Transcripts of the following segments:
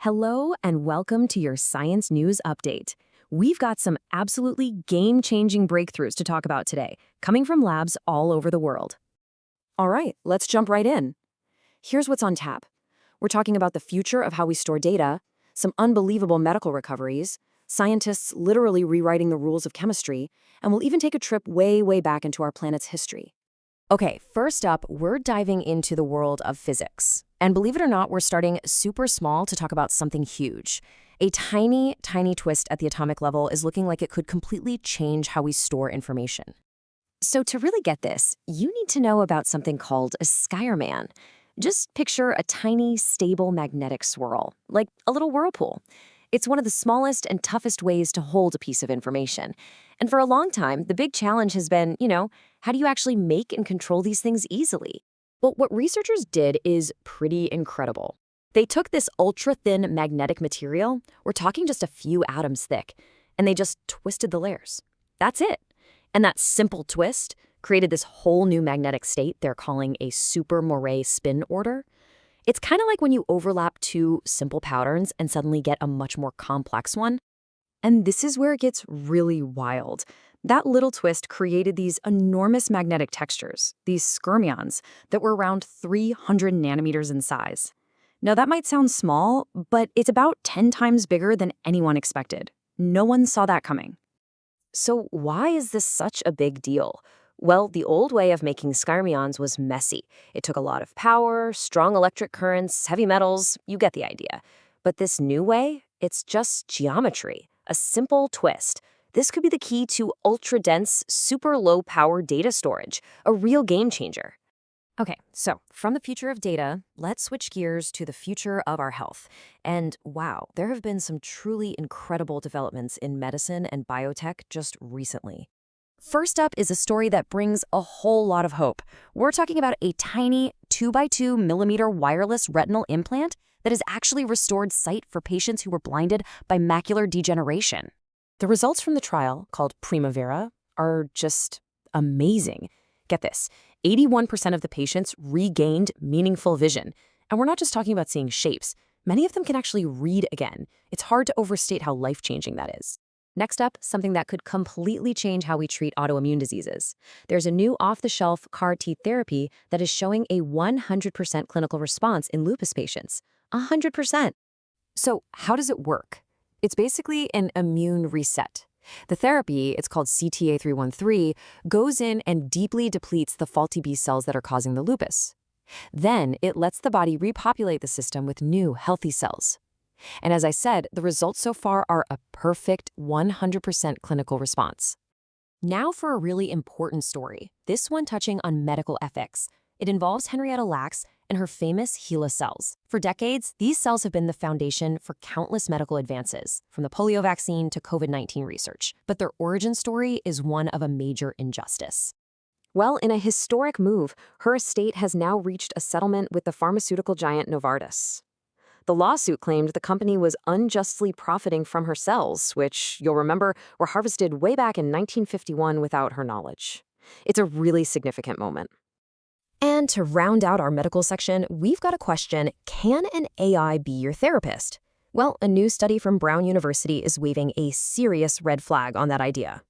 Hello and welcome to your science news update. We've got some absolutely game-changing breakthroughs to talk about today, coming from labs all over the world. All right, let's jump right in. Here's what's on tap. We're talking about the future of how we store data, some unbelievable medical recoveries, scientists literally rewriting the rules of chemistry, and we'll even take a trip way, way back into our planet's history. Okay, first up, we're diving into the world of physics. And believe it or not, we're starting super small to talk about something huge. A tiny, tiny twist at the atomic level is looking like it could completely change how we store information. So to really get this, you need to know about something called a Skyrmion. Just picture a tiny, stable magnetic swirl, like a little whirlpool. It's one of the smallest and toughest ways to hold a piece of information. And for a long time, the big challenge has been, how do you actually make and control these things easily? Well, what researchers did is pretty incredible. They took this ultra-thin magnetic material, we're talking just a few atoms thick, and they just twisted the layers. That's it. And that simple twist created this whole new magnetic state they're calling a super-Moiré spin order. It's kind of like when you overlap two simple patterns and suddenly get a much more complex one. And this is where it gets really wild. That little twist created these enormous magnetic textures, these skyrmions, that were around 300 nanometers in size. Now, that might sound small, but it's about 10 times bigger than anyone expected. No one saw that coming. So why is this such a big deal? Well, the old way of making skyrmions was messy. It took a lot of power, strong electric currents, heavy metals, you get the idea. But this new way, it's just geometry, a simple twist. This could be the key to ultra-dense, super low-power data storage, a real game changer. Okay, so from the future of data, let's switch gears to the future of our health. And wow, there have been some truly incredible developments in medicine and biotech just recently. First up is a story that brings a whole lot of hope. We're talking about a tiny 2x2 millimeter wireless retinal implant that has actually restored sight for patients who were blinded by macular degeneration. The results from the trial, called Primavera, are just amazing. Get this, 81% of the patients regained meaningful vision. And we're not just talking about seeing shapes. Many of them can actually read again. It's hard to overstate how life-changing that is. Next up, something that could completely change how we treat autoimmune diseases. There's a new off-the-shelf CAR-T therapy that is showing a 100% clinical response in lupus patients. 100%. So how does it work? It's basically an immune reset. The therapy, it's called CTA313, goes in and deeply depletes the faulty B cells that are causing the lupus. Then it lets the body repopulate the system with new, healthy cells. And as I said, the results so far are a perfect 100% clinical response. Now for a really important story, this one touching on medical ethics. It involves Henrietta Lacks and her famous HeLa cells. For decades, these cells have been the foundation for countless medical advances, from the polio vaccine to COVID-19 research. But their origin story is one of a major injustice. Well, in a historic move, her estate has now reached a settlement with the pharmaceutical giant Novartis. The lawsuit claimed the company was unjustly profiting from her cells, which, you'll remember, were harvested way back in 1951 without her knowledge. It's a really significant moment. And to round out our medical section, we've got a question: can an AI be your therapist? Well, a new study from Brown University is waving a serious red flag on that idea.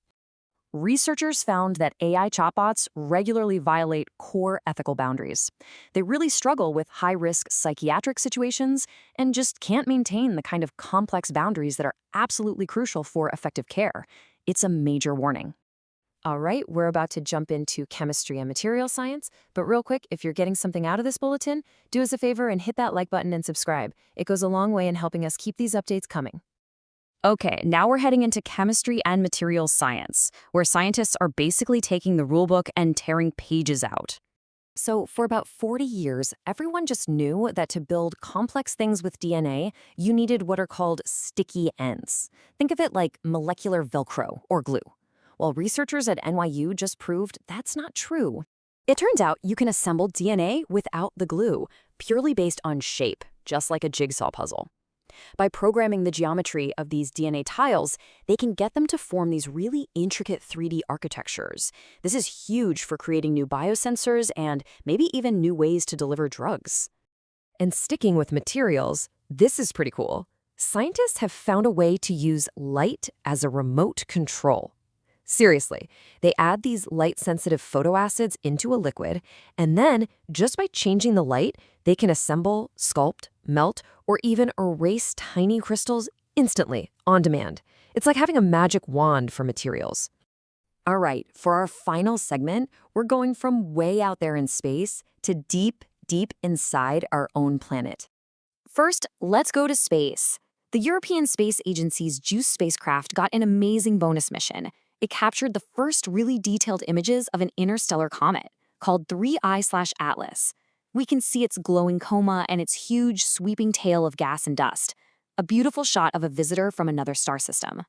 Researchers found that AI chatbots regularly violate core ethical boundaries. They really struggle with high-risk psychiatric situations and just can't maintain the kind of complex boundaries that are absolutely crucial for effective care. It's a major warning. All right, we're about to jump into chemistry and material science, but real quick, if you're getting something out of this bulletin, do us a favor and hit that like button and subscribe. It goes a long way in helping us keep these updates coming. Okay, now we're heading into chemistry and materials science, where scientists are basically taking the rulebook and tearing pages out. So for about 40 years, everyone just knew that to build complex things with DNA, you needed what are called sticky ends. Think of it like molecular Velcro or glue. Well, researchers at NYU just proved that's not true. It turns out you can assemble DNA without the glue, purely based on shape, just like a jigsaw puzzle. By programming the geometry of these DNA tiles, they can get them to form these really intricate 3D architectures. This is huge for creating new biosensors and maybe even new ways to deliver drugs. And sticking with materials, This is pretty cool. Scientists have found a way to use light as a remote control. Seriously, they add these light-sensitive photoacids into a liquid, and then, just by changing the light, they can assemble, sculpt, melt, or even erase tiny crystals instantly, on demand. It's like having a magic wand for materials. All right, for our final segment, we're going from way out there in space to deep, deep inside our own planet. First, let's go to space. The European Space Agency's JUICE spacecraft got an amazing bonus mission. It captured the first really detailed images of an interstellar comet, called 3I/Atlas. We can see its glowing coma and its huge, sweeping tail of gas and dust, a beautiful shot of a visitor from another star system.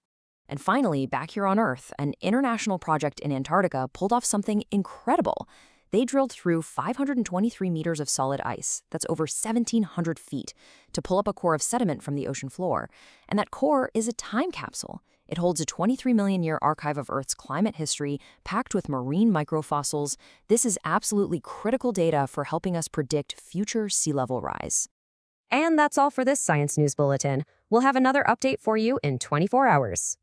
And finally, back here on Earth, an international project in Antarctica pulled off something incredible. They drilled through 523 meters of solid ice, that's over 1,700 feet, to pull up a core of sediment from the ocean floor. And that core is a time capsule. It holds a 23-million-year archive of Earth's climate history, packed with marine microfossils. This is absolutely critical data for helping us predict future sea level rise. And that's all for this Science News Bulletin. We'll have another update for you in 24 hours.